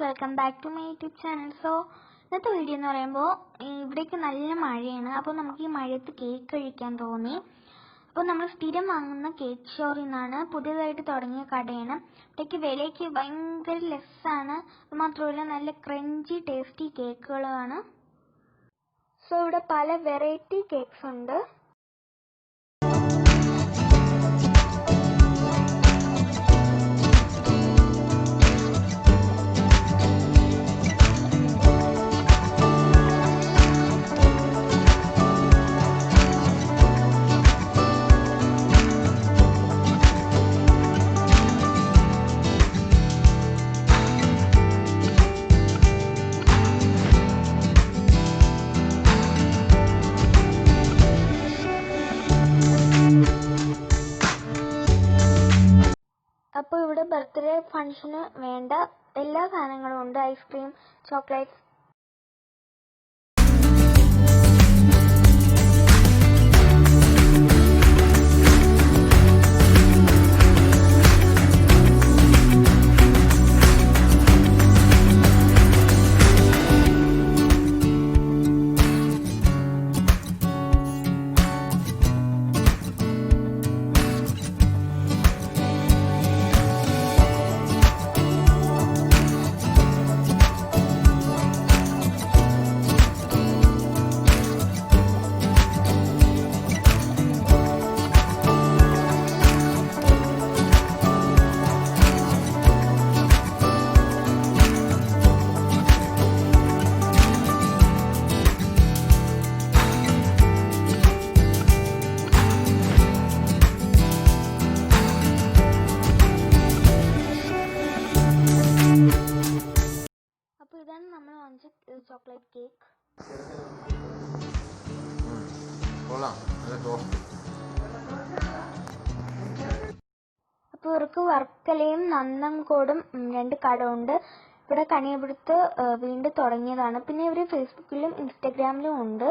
Welcome back to my YouTube channel. So ഇന്നത്തെ video എന്ന് പറയുമ്പോൾ ഇവിടേക്ക് നല്ല മഴയാണ്. അപ്പോൾ നമുക്ക് ഈ മഴയത്ത് കേക്ക് കഴിക്കാൻ തോന്നി. അപ്പോൾ നമ്മൾ സ്ഥിരം വാങ്ങുന്ന കേക്ക് ഷോറിൽ നിന്നാണ്, പുതിയതായിട്ട് തുടങ്ങിയ കടയാണ്. ഇവിടേക്ക് വിലയ്ക്ക് ഭയങ്കര ലെസ്സാണ്. അതുമാത്രമല്ല നല്ല ക്രഞ്ചി ടേസ്റ്റി കേക്കുകളാണ്. സോ ഇവിടെ പല വെറൈറ്റി കേക്ക്സ് ഉണ്ട്. അപ്പോൾ ഇവിടെ ബർത്ത്ഡേ ഫംഗ്ഷന് വേണ്ട എല്ലാ സാധനങ്ങളും ഉണ്ട്. Ice cream, chocolates. അപ്പോൾ ഇതാണ് നമ്മൾ വാങ്ങിച്ച ചോക്ലേറ്റ് കേക്ക്. അപ്പോൾ ഇവർക്ക് വർക്കലയും നന്തൻകോടും 2 കട ഉണ്ട്. ഇവിടെ കനിയപുരത്ത് വീണ്ടും തുടങ്ങിയതാണ്. പിന്നെ ഇവർ ഫേസ്ബുക്കിലും ഇൻസ്റ്റാഗ്രാമിലും ഉണ്ട്.